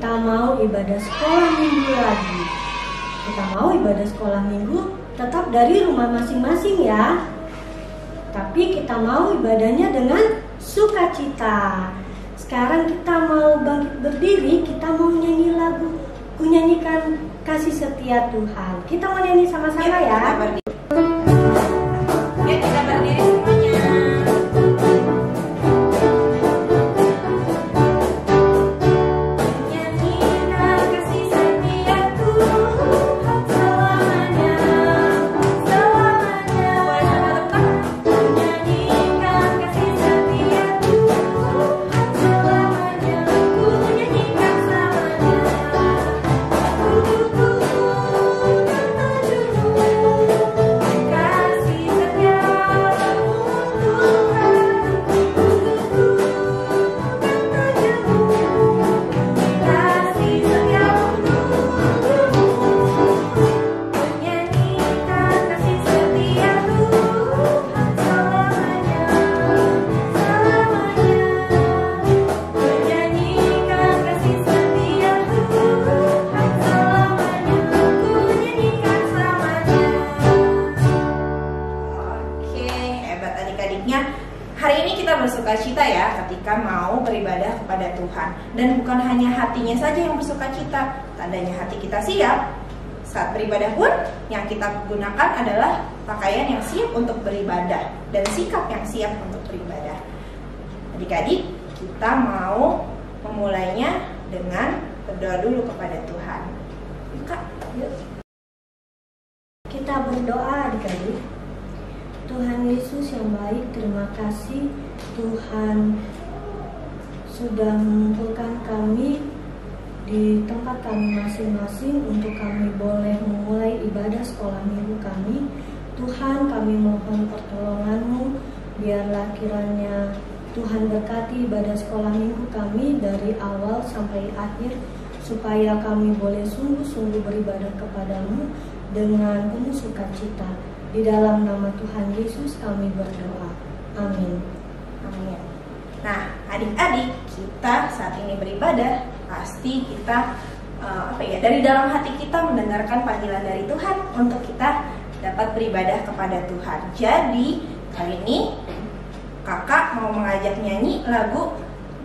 kita mau ibadah sekolah minggu lagi. Kita mau ibadah sekolah minggu tetap dari rumah masing-masing ya. Tapi kita mau ibadahnya dengan sukacita. Sekarang kita mau bangkit berdiri, kita mau nyanyi lagu, nyanyikan kasih setia Tuhan. Kita mau nyanyi sama-sama ya. Ya, kita berdiri semuanya. Hari ini kita bersukacita ya ketika mau beribadah kepada Tuhan. Dan bukan hanya hatinya saja yang bersukacita, tandanya hati kita siap. Saat beribadah pun yang kita gunakan adalah pakaian yang siap untuk beribadah dan sikap yang siap untuk beribadah. Adik-adik, kita mau memulainya dengan berdoa dulu kepada Tuhan. Kak, yuk. Kita berdoa adik-adik. Tuhan Yesus yang baik, terima kasih Tuhan sudah mengumpulkan kami di tempat kami masing-masing untuk kami boleh memulai ibadah sekolah minggu kami. Tuhan, kami mohon pertolongan-Mu, biarlah kiranya Tuhan berkati ibadah sekolah minggu kami dari awal sampai akhir, supaya kami boleh sungguh-sungguh beribadah kepadamu dengan penuh sukacita. Di dalam nama Tuhan Yesus kami berdoa. Amin. Amin. Nah, adik-adik, kita saat ini beribadah, pasti kita dari dalam hati kita mendengarkan panggilan dari Tuhan untuk kita dapat beribadah kepada Tuhan. Jadi, kali ini kakak mau mengajak nyanyi lagu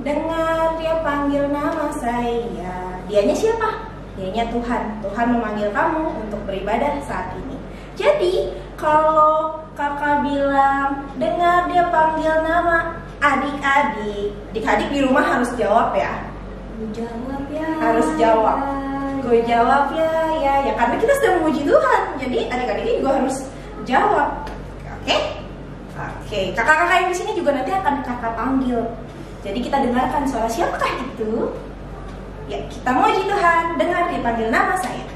Dengar Dia Panggil Nama Saya. Dianya siapa? Dianya Tuhan. Tuhan memanggil kamu untuk beribadah saat ini. Jadi, kalau kakak bilang dengar dia panggil nama adik-adik, adik-adik di rumah harus jawab ya. Jawab ya. Harus jawab. Gue jawab ya, ya, karena kita sedang memuji Tuhan. Jadi adik-adiknya juga harus jawab. Oke? Oke. Kakak-kakak yang di sini juga nanti akan kakak panggil. Jadi kita dengarkan suara siapakah itu? Ya, kita memuji Tuhan. Dengar dia panggil nama saya.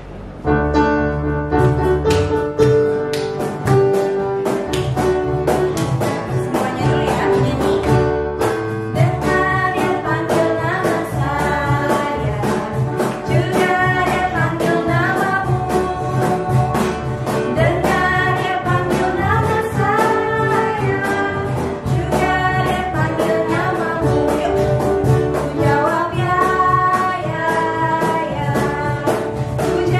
Jawab ya, ya, ya.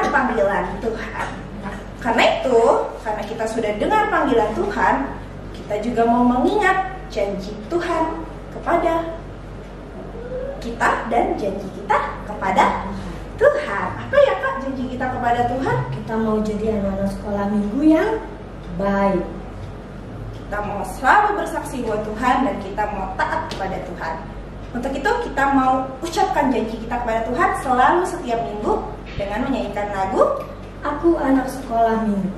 panggilan Tuhan. Karena itu, karena kita sudah dengar panggilan Tuhan, kita juga mau mengingat janji Tuhan kepada kita dan janji kita kepada Tuhan. Apa ya Kak janji kita kepada Tuhan? Kita mau jadi anak-anak sekolah minggu yang baik. Kita mau selalu bersaksi buat Tuhan dan kita mau taat kepada Tuhan. Untuk itu kita mau ucapkan janji kita kepada Tuhan selalu setiap minggu dengan menyanyikan lagu Aku Anak Sekolah Minggu.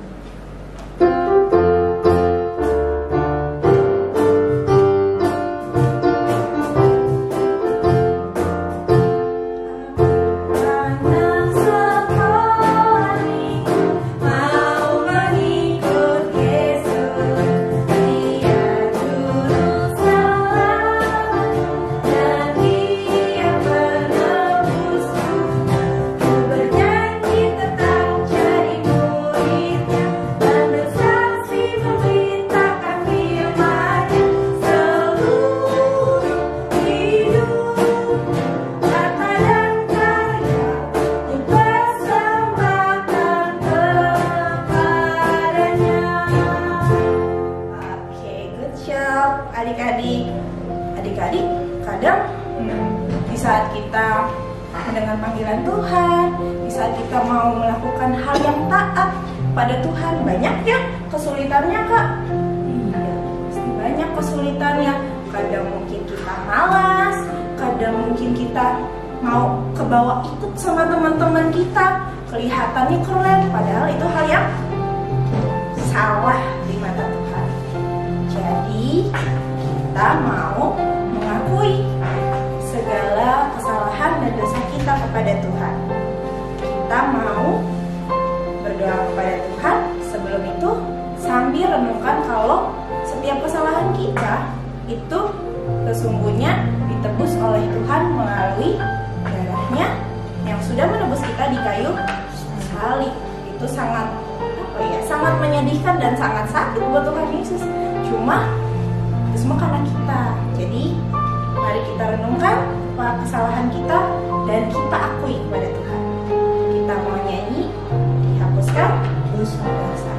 Adik-adik, kadang di saat kita mendengar panggilan Tuhan, di saat kita mau melakukan hal yang taat pada Tuhan, banyak ya kesulitannya Kak. Iya, pasti banyak kesulitannya. Kadang mungkin kita malas, kadang mungkin kita mau kebawa ikut sama teman-teman kita, kelihatannya keren, padahal itu hal yang salah di mata Tuhan. Jadi kita mau mengakui segala kesalahan dan dosa kita kepada Tuhan. Kita mau berdoa kepada Tuhan. Sebelum itu sambil renungkan kalau setiap kesalahan kita itu sesungguhnya ditebus oleh Tuhan melalui darahnya yang sudah menebus kita di kayu salib. Itu sangat sangat menyedihkan dan sangat sakit buat Tuhan Yesus. Cuma itu semua karena kita. Jadi mari kita renungkan apa kesalahan kita dan kita akui kepada Tuhan. Kita mau nyanyi dihapuskan dosa-dosa.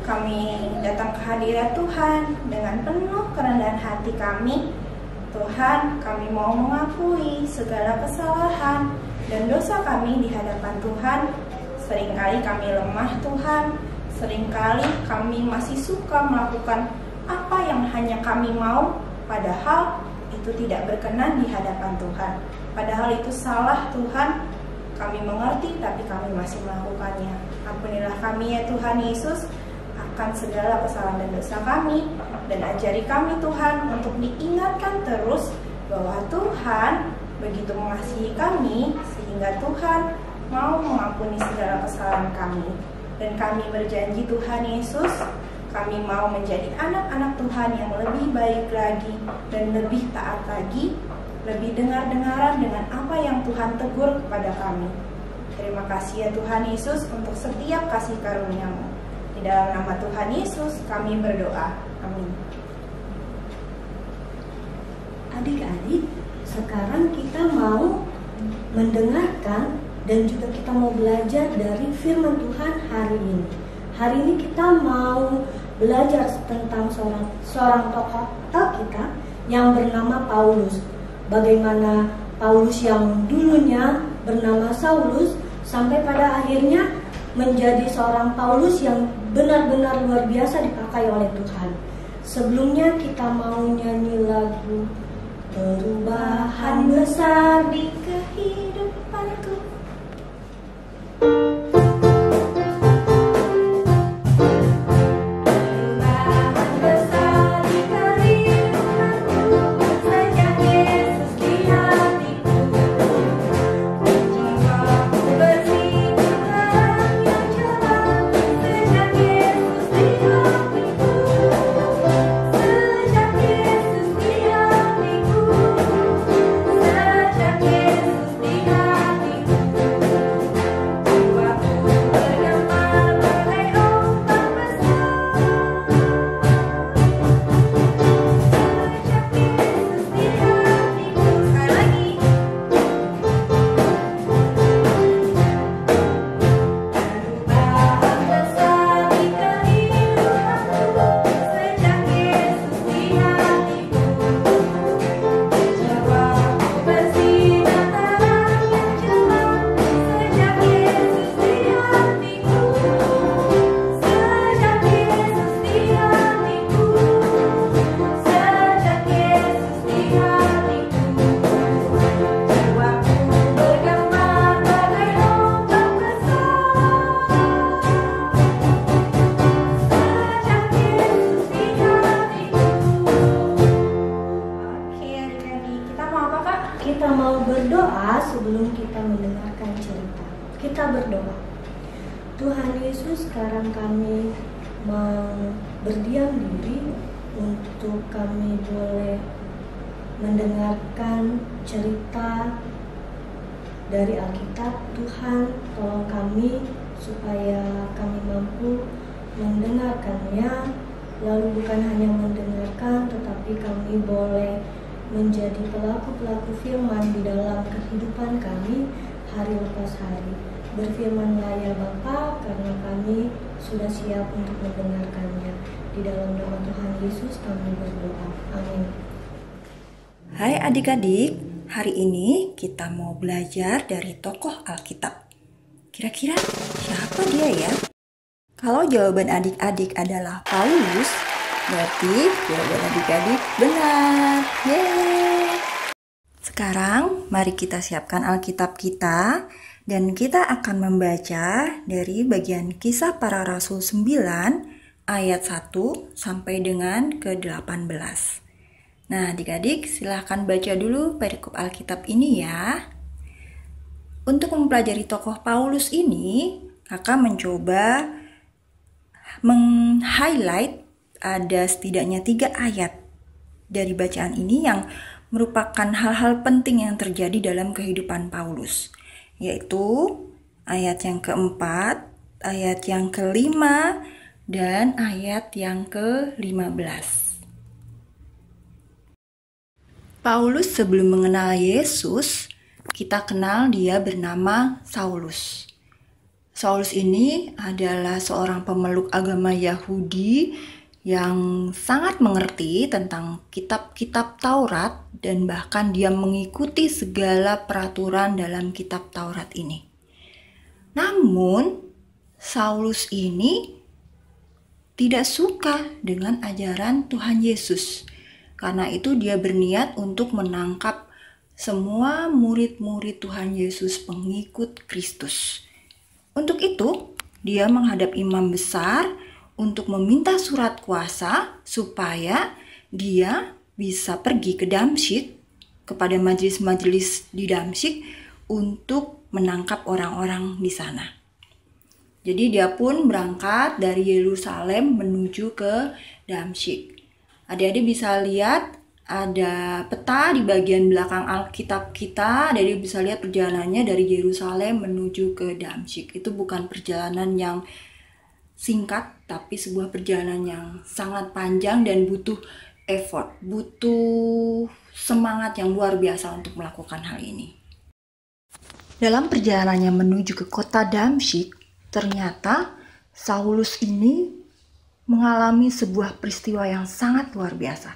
Kami datang ke hadirat Tuhan dengan penuh kerendahan hati kami. Tuhan, kami mau mengakui segala kesalahan dan dosa kami di hadapan Tuhan. Seringkali kami lemah Tuhan, seringkali kami masih suka melakukan apa yang hanya kami mau, padahal itu tidak berkenan di hadapan Tuhan. Padahal itu salah Tuhan, kami mengerti tapi kami masih melakukannya. Ampunilah kami ya Tuhan Yesus akan segala kesalahan dan dosa kami, dan ajari kami Tuhan untuk diingatkan terus bahwa Tuhan begitu mengasihi kami sehingga Tuhan mau mengampuni segala kesalahan kami. Dan kami berjanji Tuhan Yesus, kami mau menjadi anak-anak Tuhan yang lebih baik lagi dan lebih taat lagi, lebih dengar-dengaran dengan apa yang Tuhan tegur kepada kami. Terima kasih ya Tuhan Yesus untuk setiap kasih karunia-Mu. Di dalam nama Tuhan Yesus kami berdoa. Amin. Adik-adik, sekarang kita mau mendengarkan dan juga kita mau belajar dari firman Tuhan hari ini. Hari ini kita mau belajar tentang seorang tokoh Alkitab yang bernama Paulus. Bagaimana Paulus yang dulunya bernama Saulus sampai pada akhirnya menjadi seorang Paulus yang benar-benar luar biasa dipakai oleh Tuhan. Sebelumnya kita mau nyanyi lagu Perubahan Besar di Kehidupanku. Kita mau berdoa sebelum kita mendengarkan cerita. Kita berdoa. Tuhan Yesus, sekarang kami mau berdiam diri untuk kami boleh mendengarkan cerita dari Alkitab. Tuhan, tolong kami supaya kami mampu mendengarkannya, lalu bukan hanya mendengarkan, tetapi kami boleh menjadi pelaku-pelaku firman di dalam kehidupan kami hari lepas hari. Berfirmanlah ya Bapa, karena kami sudah siap untuk mendengarkannya. Di dalam nama Tuhan Yesus kami berdoa. Amin. Hai adik-adik, hari ini kita mau belajar dari tokoh Alkitab. Kira-kira siapa dia ya? Kalau jawaban adik-adik adalah Paulus, berarti jawaban adik-adik benar. Yeay! Sekarang mari kita siapkan Alkitab kita dan kita akan membaca dari bagian Kisah Para Rasul 9 ayat 1 sampai dengan ke-18. Nah, adik-adik silahkan baca dulu perikop Alkitab ini ya. Untuk mempelajari tokoh Paulus ini, kakak mencoba meng-highlight ada setidaknya 3 ayat dari bacaan ini yang merupakan hal-hal penting yang terjadi dalam kehidupan Paulus, yaitu ayat yang keempat, ayat yang kelima, dan ayat yang ke-15. Paulus sebelum mengenal Yesus, kita kenal dia bernama Saulus. Saulus ini adalah seorang pemeluk agama Yahudi yang sangat mengerti tentang kitab-kitab Taurat dan bahkan dia mengikuti segala peraturan dalam kitab Taurat ini. Namun, Saulus ini tidak suka dengan ajaran Tuhan Yesus. Karena itu dia berniat untuk menangkap semua murid-murid Tuhan Yesus pengikut Kristus. Untuk itu, dia menghadap imam besar untuk meminta surat kuasa supaya dia bisa pergi ke Damsyik, kepada majelis-majelis di Damsyik untuk menangkap orang-orang di sana. Jadi dia pun berangkat dari Yerusalem menuju ke Damsyik. Adik-adik bisa lihat ada peta di bagian belakang Alkitab kita. Adik-adik bisa lihat perjalanannya dari Yerusalem menuju ke Damsyik. Itu bukan perjalanan yang singkat, tapi sebuah perjalanan yang sangat panjang dan butuh effort, butuh semangat yang luar biasa untuk melakukan hal ini. Dalam perjalanannya menuju ke kota Damsyik, ternyata Saulus ini mengalami sebuah peristiwa yang sangat luar biasa.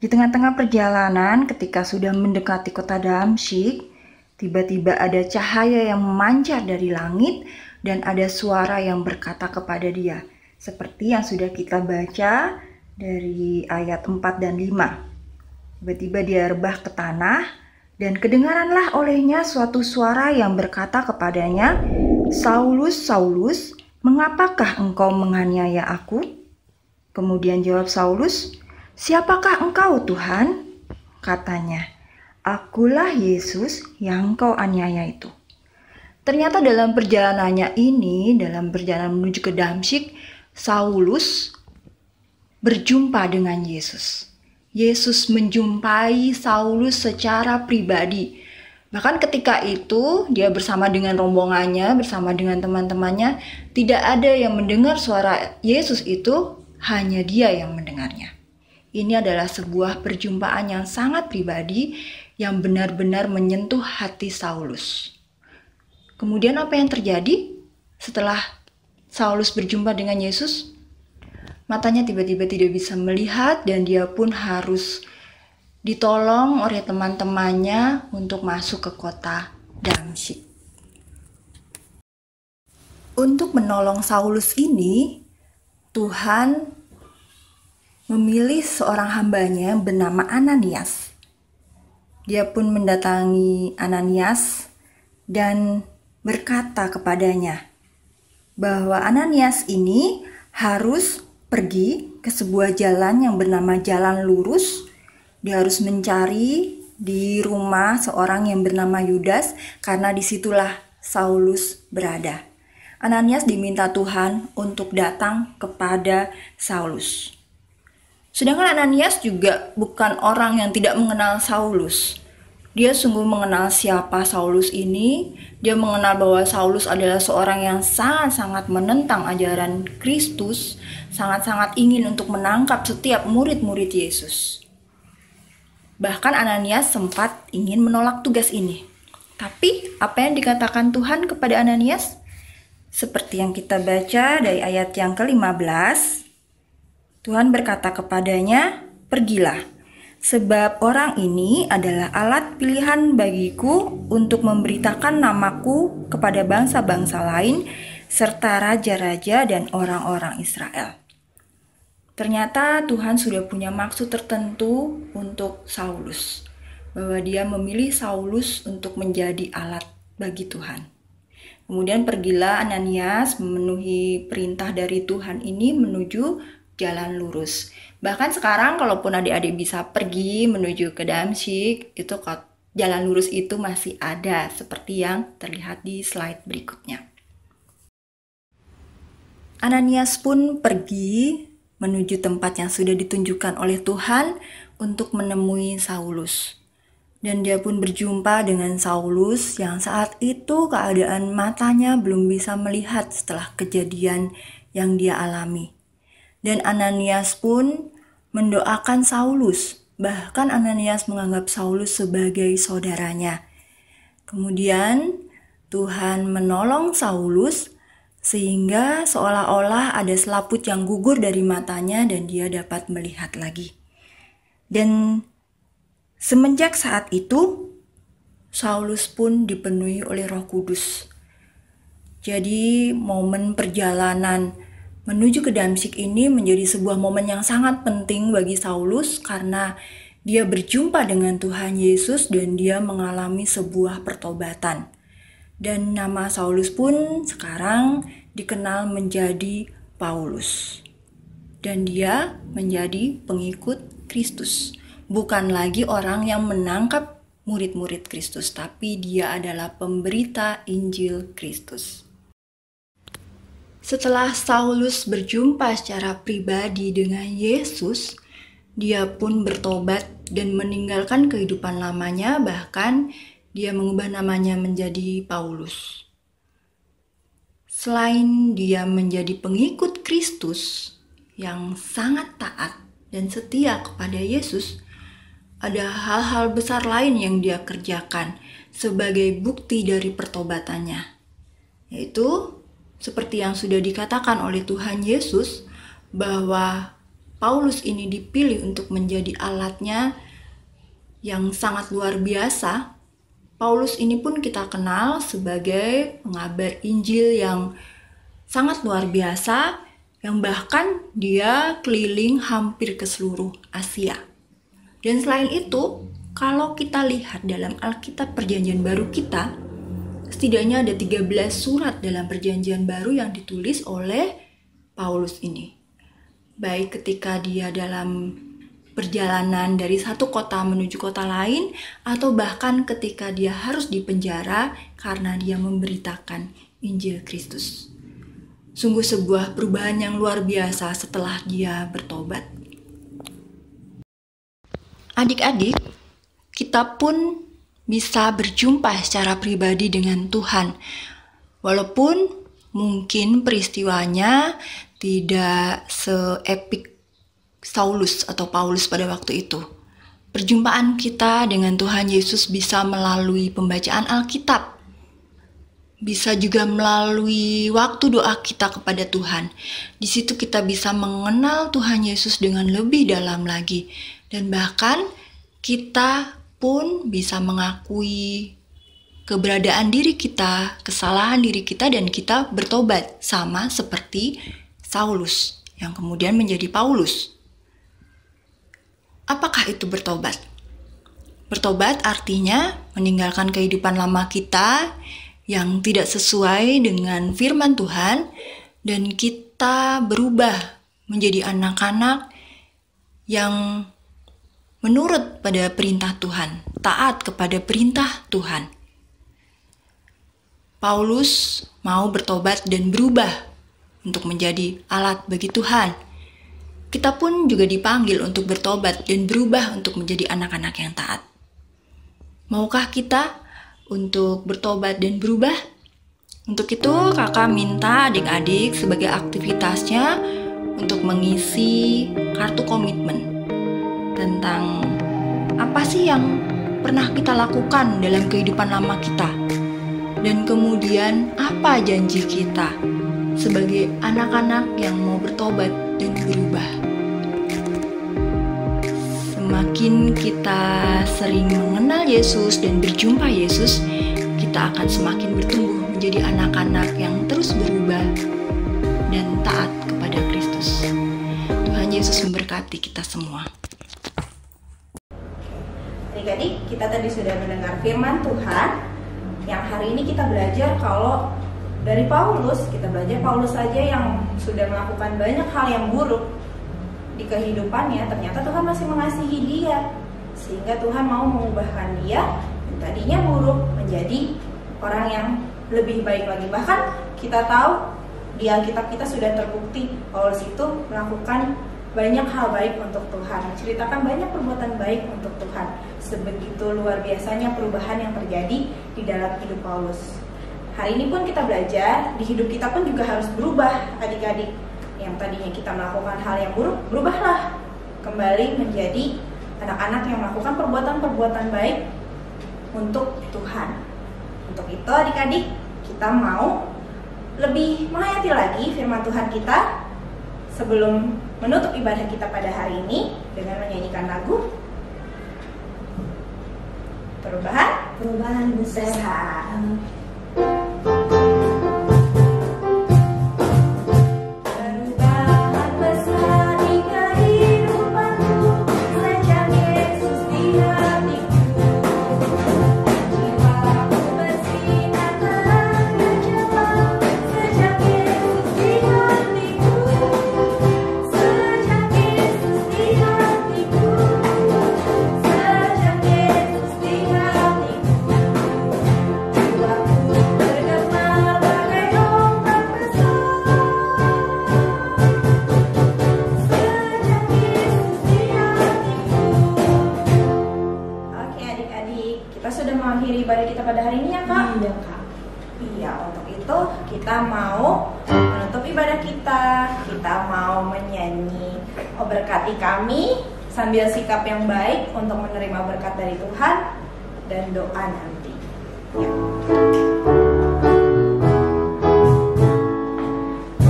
Di tengah-tengah perjalanan, ketika sudah mendekati kota Damsyik, tiba-tiba ada cahaya yang memancar dari langit dan ada suara yang berkata kepada dia. Seperti yang sudah kita baca dari ayat 4 dan 5. Tiba-tiba dia rebah ke tanah dan kedengaranlah olehnya suatu suara yang berkata kepadanya, "Saulus, Saulus, mengapakah engkau menganiaya aku?" Kemudian jawab Saulus, "Siapakah engkau, Tuhan?" Katanya, "Akulah Yesus yang kau aniaya itu." Ternyata dalam perjalanannya ini, dalam perjalanan menuju ke Damsyik, Saulus berjumpa dengan Yesus. Yesus menjumpai Saulus secara pribadi. Bahkan ketika itu, dia bersama dengan rombongannya, bersama dengan teman-temannya, tidak ada yang mendengar suara Yesus itu, hanya dia yang mendengarnya. Ini adalah sebuah perjumpaan yang sangat pribadi yang benar-benar menyentuh hati Saulus. Kemudian apa yang terjadi setelah Saulus berjumpa dengan Yesus? Matanya tiba-tiba tidak bisa melihat dan dia pun harus ditolong oleh teman-temannya untuk masuk ke kota Damsyik. Untuk menolong Saulus ini, Tuhan memilih seorang hambanya bernama Ananias. Dia pun mendatangi Ananias dan berkata kepadanya bahwa Ananias ini harus pergi ke sebuah jalan yang bernama Jalan Lurus. Dia harus mencari di rumah seorang yang bernama Yudas karena disitulah Saulus berada. Ananias diminta Tuhan untuk datang kepada Saulus. Sedangkan Ananias juga bukan orang yang tidak mengenal Saulus. Dia sungguh mengenal siapa Saulus ini. Dia mengenal bahwa Saulus adalah seorang yang sangat-sangat menentang ajaran Kristus, sangat-sangat ingin untuk menangkap setiap murid-murid Yesus. Bahkan Ananias sempat ingin menolak tugas ini. Tapi apa yang dikatakan Tuhan kepada Ananias? Seperti yang kita baca dari ayat yang ke-15, Tuhan berkata kepadanya, "Pergilah, sebab orang ini adalah alat pilihan bagiku untuk memberitakan namaku kepada bangsa-bangsa lain, serta raja-raja dan orang-orang Israel." Ternyata Tuhan sudah punya maksud tertentu untuk Saulus, bahwa dia memilih Saulus untuk menjadi alat bagi Tuhan. Kemudian pergilah Ananias memenuhi perintah dari Tuhan ini menuju Jalan Lurus. Bahkan sekarang kalaupun adik-adik bisa pergi menuju ke Damsyik, itu Jalan Lurus itu masih ada seperti yang terlihat di slide berikutnya. Ananias pun pergi menuju tempat yang sudah ditunjukkan oleh Tuhan untuk menemui Saulus. Dan dia pun berjumpa dengan Saulus yang saat itu keadaan matanya belum bisa melihat setelah kejadian yang dia alami. Dan Ananias pun mendoakan Saulus. Bahkan Ananias menganggap Saulus sebagai saudaranya. Kemudian Tuhan menolong Saulus sehingga seolah-olah ada selaput yang gugur dari matanya dan dia dapat melihat lagi. Dan semenjak saat itu, Saulus pun dipenuhi oleh Roh Kudus. Jadi momen perjalanan menuju ke Damsyik ini menjadi sebuah momen yang sangat penting bagi Saulus karena dia berjumpa dengan Tuhan Yesus dan dia mengalami sebuah pertobatan. Dan nama Saulus pun sekarang dikenal menjadi Paulus. Dan dia menjadi pengikut Kristus. Bukan lagi orang yang menangkap murid-murid Kristus, tapi dia adalah pemberita Injil Kristus. Setelah Saulus berjumpa secara pribadi dengan Yesus, dia pun bertobat dan meninggalkan kehidupan lamanya, bahkan dia mengubah namanya menjadi Paulus. Selain dia menjadi pengikut Kristus yang sangat taat dan setia kepada Yesus, ada hal-hal besar lain yang dia kerjakan sebagai bukti dari pertobatannya, yaitu seperti yang sudah dikatakan oleh Tuhan Yesus bahwa Paulus ini dipilih untuk menjadi alatnya yang sangat luar biasa, Paulus ini pun kita kenal sebagai pengabar Injil yang sangat luar biasa, yang bahkan dia keliling hampir ke seluruh Asia. Dan selain itu, kalau kita lihat dalam Alkitab Perjanjian Baru kita, setidaknya ada 13 surat dalam Perjanjian Baru yang ditulis oleh Paulus ini. Baik ketika dia dalam perjalanan dari satu kota menuju kota lain, atau bahkan ketika dia harus dipenjara karena dia memberitakan Injil Kristus. Sungguh sebuah perubahan yang luar biasa setelah dia bertobat. Adik-adik, kita pun bisa berjumpa secara pribadi dengan Tuhan. Walaupun mungkin peristiwanya tidak seepik Saulus atau Paulus pada waktu itu. Perjumpaan kita dengan Tuhan Yesus bisa melalui pembacaan Alkitab. Bisa juga melalui waktu doa kita kepada Tuhan. Di situ kita bisa mengenal Tuhan Yesus dengan lebih dalam lagi. Dan bahkan kita pun bisa mengakui keberadaan diri kita, kesalahan diri kita, dan kita bertobat. Sama seperti Saulus yang kemudian menjadi Paulus. Apakah itu bertobat? Bertobat artinya meninggalkan kehidupan lama kita yang tidak sesuai dengan firman Tuhan dan kita berubah menjadi anak-anak yang menurut pada perintah Tuhan, taat kepada perintah Tuhan. Paulus mau bertobat dan berubah untuk menjadi alat bagi Tuhan. Kita pun juga dipanggil untuk bertobat dan berubah untuk menjadi anak-anak yang taat. Maukah kita untuk bertobat dan berubah? Untuk itu kakak minta adik-adik sebagai aktivitasnya untuk mengisi kartu komitmen tentang apa sih yang pernah kita lakukan dalam kehidupan lama kita. Dan kemudian apa janji kita sebagai anak-anak yang mau bertobat dan berubah. Semakin kita sering mengenal Yesus dan berjumpa Yesus, kita akan semakin bertumbuh menjadi anak-anak yang terus berubah dan taat kepada Kristus. Tuhan Yesus memberkati kita semua. Adik-adik, kita tadi sudah mendengar firman Tuhan. Yang hari ini kita belajar kalau dari Paulus, kita belajar Paulus saja yang sudah melakukan banyak hal yang buruk di kehidupannya, ternyata Tuhan masih mengasihi dia. Sehingga Tuhan mau mengubahkan dia yang tadinya buruk menjadi orang yang lebih baik lagi. Bahkan kita tahu di Alkitab kita sudah terbukti Paulus itu melakukan banyak hal baik untuk Tuhan, menceritakan banyak perbuatan baik untuk Tuhan. Sebegitu luar biasanya perubahan yang terjadi di dalam hidup Paulus. Hari ini pun kita belajar, di hidup kita pun juga harus berubah, adik-adik. Yang tadinya kita melakukan hal yang buruk, berubahlah. Kembali menjadi anak-anak yang melakukan perbuatan-perbuatan baik untuk Tuhan. Untuk itu adik-adik, kita mau lebih menghayati lagi firman Tuhan kita sebelum menutup ibadah kita pada hari ini dengan menyanyikan lagu Perubahan Besar. Ibadah kita pada hari ini ya Kak? Iya Kak. Iya, untuk itu kita mau menutup ibadah kita. Kita mau menyanyi "Oh Berkati Kami" sambil sikap yang baik untuk menerima berkat dari Tuhan dan doa nanti. Ya.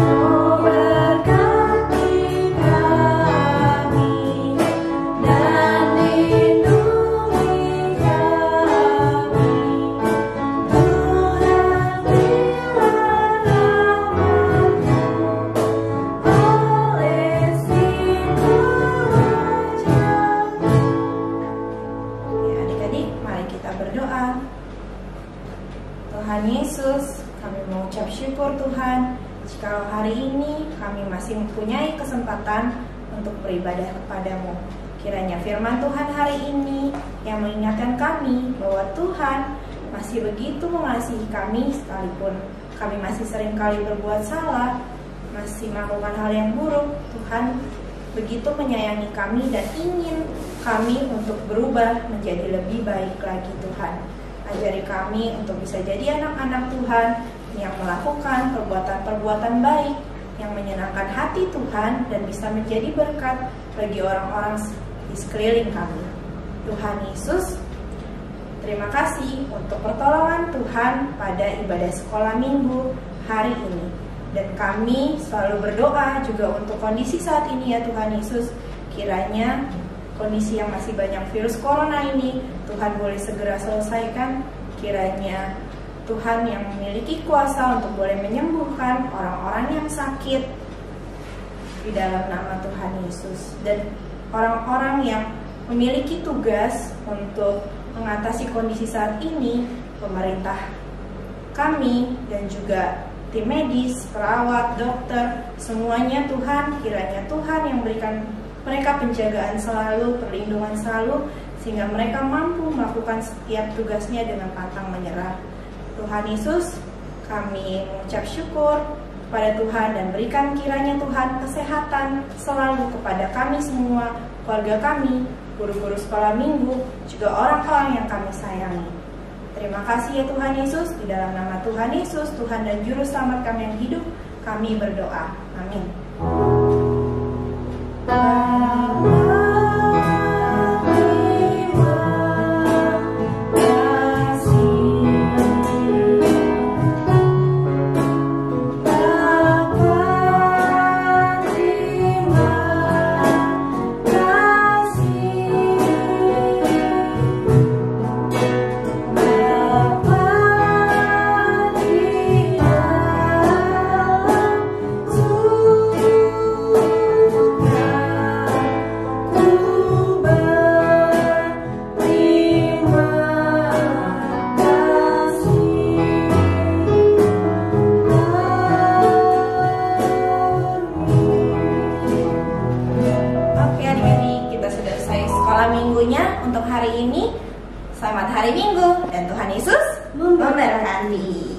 Oh berkati kami Tuhan Yesus, kami mengucap syukur Tuhan, jika hari ini kami masih mempunyai kesempatan untuk beribadah kepadamu. Kiranya firman Tuhan hari ini yang mengingatkan kami bahwa Tuhan masih begitu mengasihi kami sekalipun kami masih sering kali berbuat salah, masih melakukan hal yang buruk. Tuhan begitu menyayangi kami dan ingin kami untuk berubah menjadi lebih baik lagi Tuhan. Ajari kami untuk bisa jadi anak-anak Tuhan yang melakukan perbuatan-perbuatan baik yang menyenangkan hati Tuhan dan bisa menjadi berkat bagi orang-orang di sekeliling kami. Tuhan Yesus, terima kasih untuk pertolongan Tuhan pada ibadah sekolah minggu hari ini. Dan kami selalu berdoa juga untuk kondisi saat ini ya Tuhan Yesus. Kiranya kondisi yang masih banyak virus corona ini Tuhan boleh segera selesaikan. Kiranya Tuhan yang memiliki kuasa untuk boleh menyembuhkan orang-orang yang sakit di dalam nama Tuhan Yesus. Dan orang-orang yang memiliki tugas untuk mengatasi kondisi saat ini, pemerintah kami dan juga tim medis, perawat, dokter, semuanya Tuhan, kiranya Tuhan yang berikan mereka penjagaan selalu, perlindungan selalu, sehingga mereka mampu melakukan setiap tugasnya dengan pantang menyerah. Tuhan Yesus, kami mengucap syukur kepada Tuhan dan berikan kiranya Tuhan kesehatan selalu kepada kami semua, keluarga kami, guru-guru sekolah minggu, juga orang-orang yang kami sayangi. Terima kasih ya Tuhan Yesus, di dalam nama Tuhan Yesus, Tuhan dan Juru Selamat kami yang hidup, kami berdoa. Amin. Untuk hari ini, selamat hari Minggu dan Tuhan Yesus memberkati.